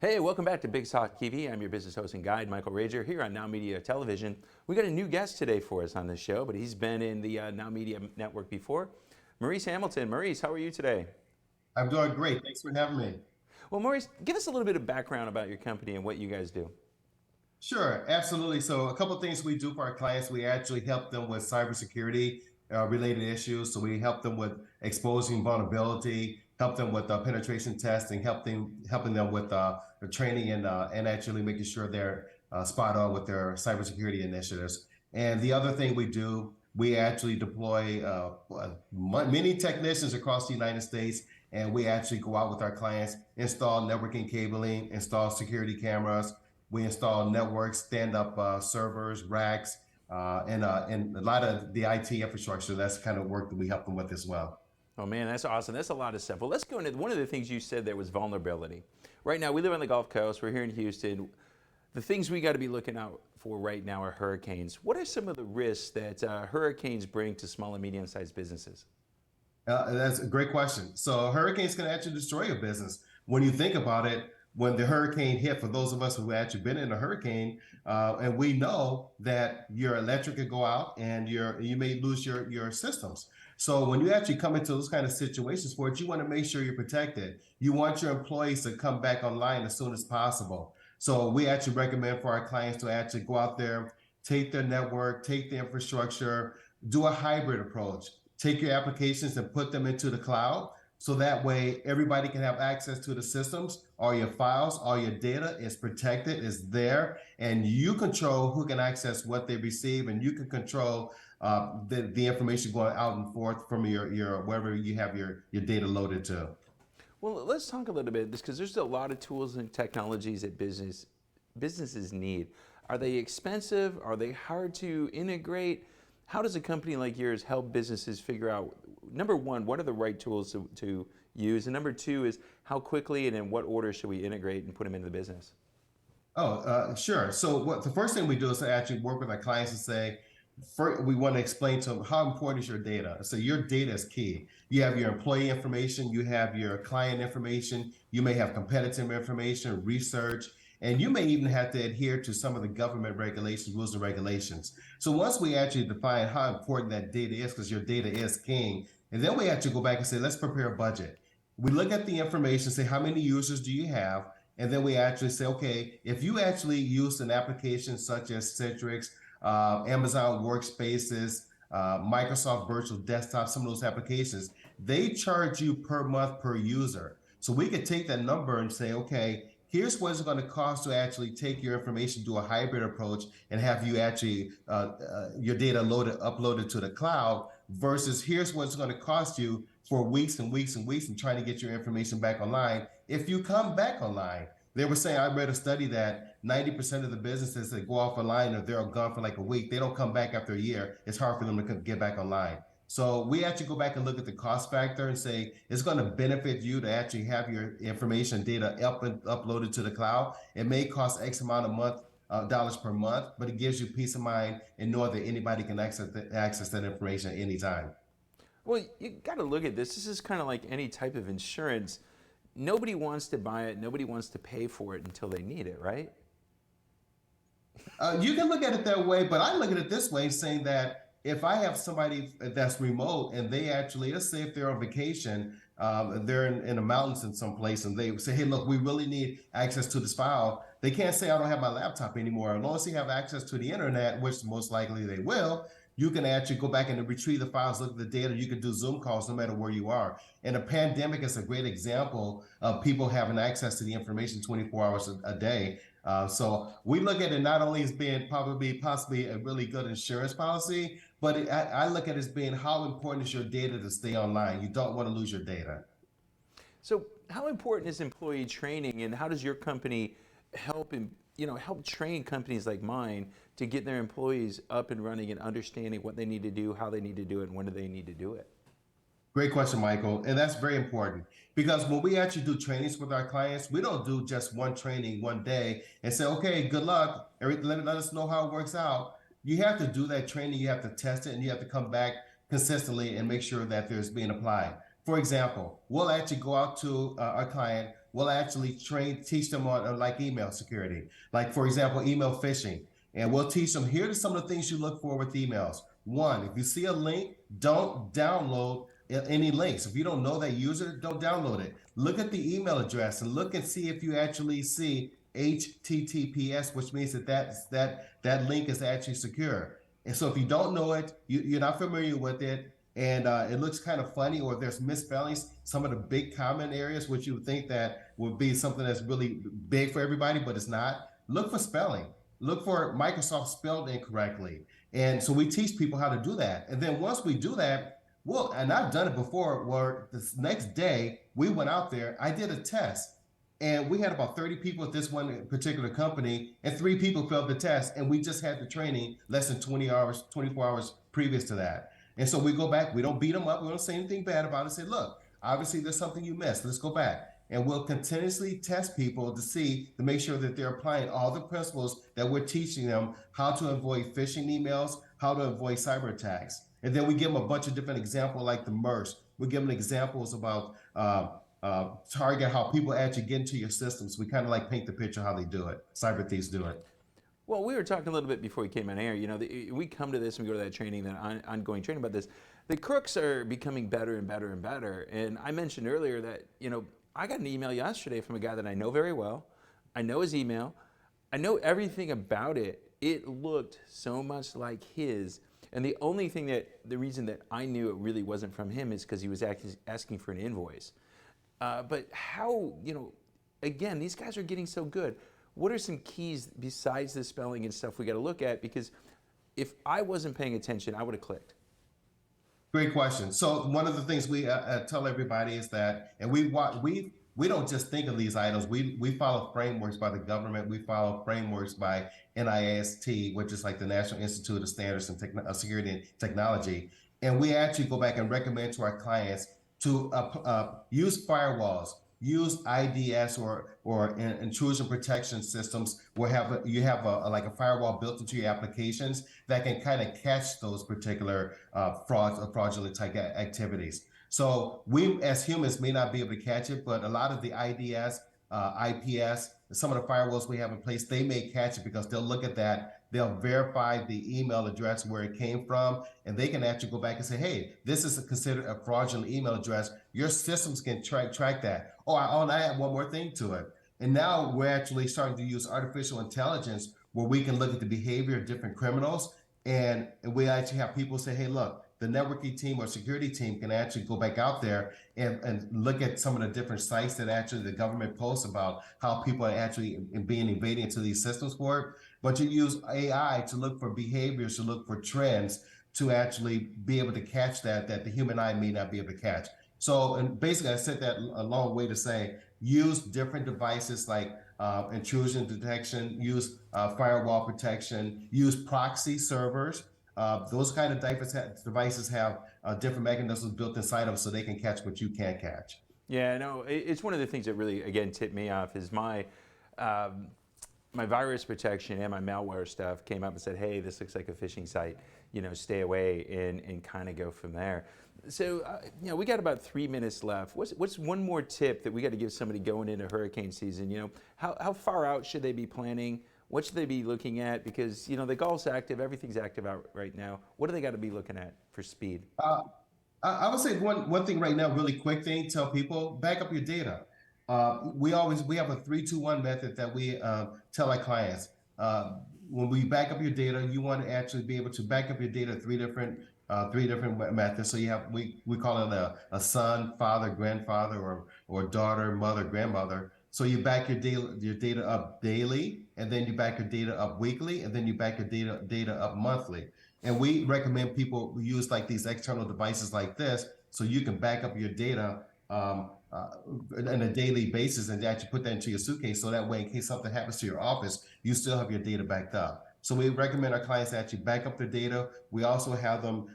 Hey, welcome back to Big Talk TV. I'm your business host and guide, Michael Rager, here on NowMedia Television. We got a new guest today for us on this show, but he's been in the NowMedia network before. Maurice Hamilton. Maurice, how are you today? I'm doing great. Thanks for having me. Well, Maurice, give us a little bit of background about your company and what you guys do. Sure, absolutely. So, a couple of things we do for our clients, we actually help them with cybersecurity related issues. So, we help them with exposing vulnerability, help them with penetration testing, helping them with the training and actually making sure they're spot on with their cybersecurity initiatives. And the other thing we do, we actually deploy many technicians across the United States, and we actually go out with our clients, install networking cabling, install security cameras. We install networks, stand-up servers, racks, and a lot of the IT infrastructure. That's kind of work that we help them with as well. Oh man, that's awesome. That's a lot of stuff. Well, let's go into one of the things you said there was vulnerability. Right now, we live on the Gulf Coast. We're here in Houston. The things we got to be looking out for right now are hurricanes. What are some of the risks that hurricanes bring to small and medium-sized businesses? That's a great question. So hurricanes can actually destroy your business. When you think about it, when the hurricane hit, for those of us who actually been in a hurricane, and we know that your electric could go out and you may lose your systems. So when you actually come into those kind of situations for it, you want to make sure you're protected. You want your employees to come back online as soon as possible. So we actually recommend for our clients to actually go out there, take their network, take the infrastructure, do a hybrid approach, take your applications and put them into the cloud. So that way everybody can have access to the systems, all your files, all your data is protected, is there, and you control who can access what they receive, and you can control the information going out and forth from your wherever you have your data loaded to. Well, let's talk a little bit because there's a lot of tools and technologies that businesses need. Are they expensive? Are they hard to integrate? How does a company like yours help businesses figure out, number one, what are the right tools to use? And number two is how quickly and in what order should we integrate and put them into the business? Sure. So what the first thing we do is to actually work with our clients and say, first, we want to explain to them how important is your data. So your data is key. You have your employee information, you have your client information, you may have competitive information, research, and you may even have to adhere to some of the government regulations, rules and regulations. So once we actually define how important that data is, because your data is king, and then we actually go back and say, let's prepare a budget. We look at the information, say, how many users do you have? And then we actually say, okay, if you actually use an application such as Citrix, Amazon Workspaces, Microsoft Virtual Desktop, some of those applications, they charge you per month per user. So we could take that number and say, okay, here's what it's going to cost to actually take your information, do a hybrid approach, and have you actually your data uploaded to the cloud. Versus here's what it's going to cost you for weeks and weeks and weeks and trying to get your information back online. If you come back online, they were saying, I read a study that 90% of the businesses that go off online, or they're gone for like a week, they don't come back after a year. It's hard for them to get back online. So we actually go back and look at the cost factor and say it's going to benefit you to actually have your information data uploaded to the cloud. It may cost X amount of dollars per month, but it gives you peace of mind and know that anybody can access that information at any time. Well, you got to look at this. This is kind of like any type of insurance. Nobody wants to buy it. Nobody wants to pay for it until they need it, right? You can look at it that way, but I look at it this way, saying that if I have somebody that's remote and they actually, let's say if they're on vacation, they're in the mountains in some place, and they say, hey, look, we really need access to this file. They can't say, I don't have my laptop anymore. As long as you have access to the internet, which most likely they will, you can actually go back and retrieve the files, look at the data. You can do Zoom calls no matter where you are. And a pandemic is a great example of people having access to the information 24 hours a day. So we look at it not only as being possibly a really good insurance policy, but I look at it as being how important is your data to stay online. You don't want to lose your data. So, how important is employee training, and how does your company help help train companies like mine to get their employees up and running and understanding what they need to do, how they need to do it, and when do they need to do it? Great question, Michael. And that's very important because when we actually do trainings with our clients, we don't do just one training one day and say, okay, good luck. Let us know how it works out. You have to do that training. You have to test it, and you have to come back consistently and make sure that there's being applied. For example, we'll actually go out to our client. we'll actually teach them on like email security. Like for example, email phishing. And we'll teach them, here are some of the things you look for with emails. One, if you see a link, don't download any links. If you don't know that user, don't download it. Look at the email address and look and see if you actually see HTTPS, which means that link is actually secure. And so if you don't know it, you're not familiar with it, and it looks kind of funny, or there's misspellings, some of the big common areas, which you would think that would be something that's really big for everybody, but it's not. Look for spelling. Look for Microsoft spelled incorrectly. And so we teach people how to do that. And then once we do that, well, and I've done it before, where this next day we went out there, I did a test, and we had about 30 people at this one particular company, and 3 people failed the test, and we just had the training less than 20 hours, 24 hours previous to that. And so we go back, we don't beat them up, we don't say anything bad about it, say, look, obviously there's something you missed, let's go back. And we'll continuously test people to make sure that they're applying all the principles that we're teaching them, how to avoid phishing emails, how to avoid cyber attacks. And then we give them a bunch of different examples, like the MERS. We give them examples about target, how people actually get into your systems. We kind of like paint the picture how they do it. Cyber thieves do it. Well, we were talking a little bit before we came on air. You know, we come to this and we go to that training, that ongoing training about this. The crooks are becoming better and better and better. And I mentioned earlier that, you know, I got an email yesterday from a guy that I know very well. I know his email. I know everything about it. It looked so much like his. And the reason that I knew it really wasn't from him is because he was asking for an invoice. But how, you know, again, these guys are getting so good. What are some keys besides the spelling and stuff we got to look at? Because if I wasn't paying attention, I would have clicked. Great question. So one of the things we tell everybody is that, and we don't just think of these items. We follow frameworks by the government. We follow frameworks by NIST, which is like the National Institute of Standards and Security and Technology. And we actually go back and recommend to our clients to use firewalls, use IDS or intrusion protection systems, where you have like a firewall built into your applications that can kind of catch those particular frauds or fraudulent type activities. So we as humans may not be able to catch it, but a lot of the IDS, IPS, some of the firewalls we have in place, they may catch it because they'll look at that. They'll verify the email address where it came from, and they can actually go back and say, hey, this is considered a fraudulent email address. Your systems can track that. And I add one more thing to it. And now we're actually starting to use artificial intelligence, where we can look at the behavior of different criminals. And we actually have people say, hey, look, the networking team or security team can actually go back out there and look at some of the different sites that actually the government posts about how people are actually being invaded into these systems for it. But you use AI to look for behaviors, to look for trends, to actually be able to catch that the human eye may not be able to catch. So, and basically I said that a long way to say, use different devices like intrusion detection, use firewall protection, use proxy servers. Those kind of devices have different mechanisms built inside them so they can catch what you can't catch. Yeah, no, it's one of the things that really, again, tipped me off is my virus protection and my malware stuff came up and said, hey, this looks like a phishing site, you know, stay away, and kind of go from there. So, you know, we got about 3 minutes left. What's one more tip that we got to give somebody going into hurricane season? You know, how far out should they be planning? What should they be looking at? Because, you know, the Gulf's active, everything's active out right now. What do they got to be looking at for speed? I would say one thing right now, really quick thing, tell people, back up your data. We have a 3-2-1 method that we tell our clients. When we back up your data, you want to actually be able to back up your data three different methods. So we call it a son, father, grandfather, or daughter, mother, grandmother. So you back your data up daily, and then you back your data up weekly, and then you back your data up monthly. And we recommend people use like these external devices like this, so you can back up your data on a daily basis and actually put that into your suitcase. So that way, in case something happens to your office, you still have your data backed up. So we recommend our clients actually back up their data. We also have them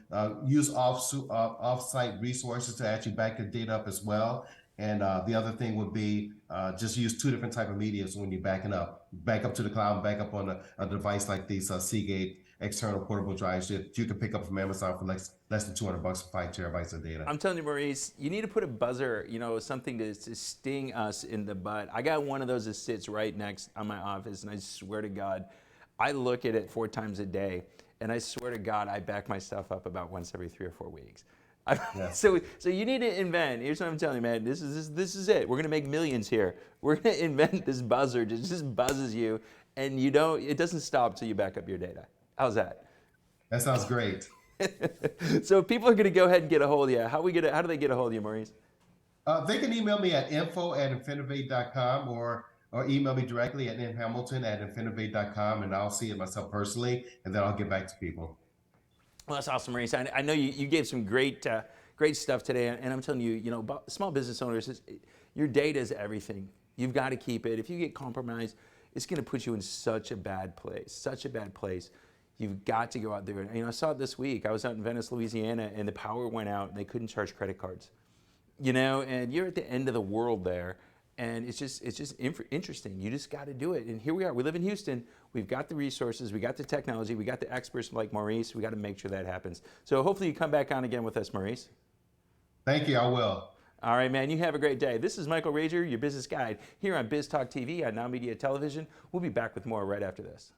use off-site resources to actually back their data up as well. And the other thing would be just use 2 different type of medias when you're backing up. Back up to the cloud, back up on a device like these Seagate external portable drives that you can pick up from Amazon for less than $200 for 5 terabytes of data. I'm telling you, Maurice, you need to put a buzzer, something to sting us in the butt. I got one of those that sits right next on my office, and I swear to God, I look at it 4 times a day, and I swear to God, I back my stuff up about once every 3 or 4 weeks. Yes. So you need to invent. Here's what I'm telling you, man. This is it. We're gonna make millions here. We're gonna invent this buzzer that just buzzes you, and it doesn't stop till you back up your data. How's that? That sounds great. So if people are gonna go ahead and get a hold of you, how do they get a hold of you, Maurice? They can email me at info@infinivate.com or email me directly at nhamilton@infinivate.com, and I'll see it myself personally, and then I'll get back to people. Well, that's awesome, Maurice. I know you gave some great stuff today, and I'm telling you, small business owners, your data is everything. You've got to keep it. If you get compromised, it's going to put you in such a bad place. You've got to go out there. And, I saw it this week. I was out in Venice, Louisiana, and the power went out, and they couldn't charge credit cards. And you're at the end of the world there. And it's just interesting. You just got to do it. And here we are. We live in Houston. We've got the resources. We got the technology. We got the experts like Maurice. We got to make sure that happens. So hopefully you come back on again with us, Maurice. Thank you. I will. All right, man. You have a great day. This is Michael Rager, your business guide, here on Biz Talk TV on NowMedia Television. We'll be back with more right after this.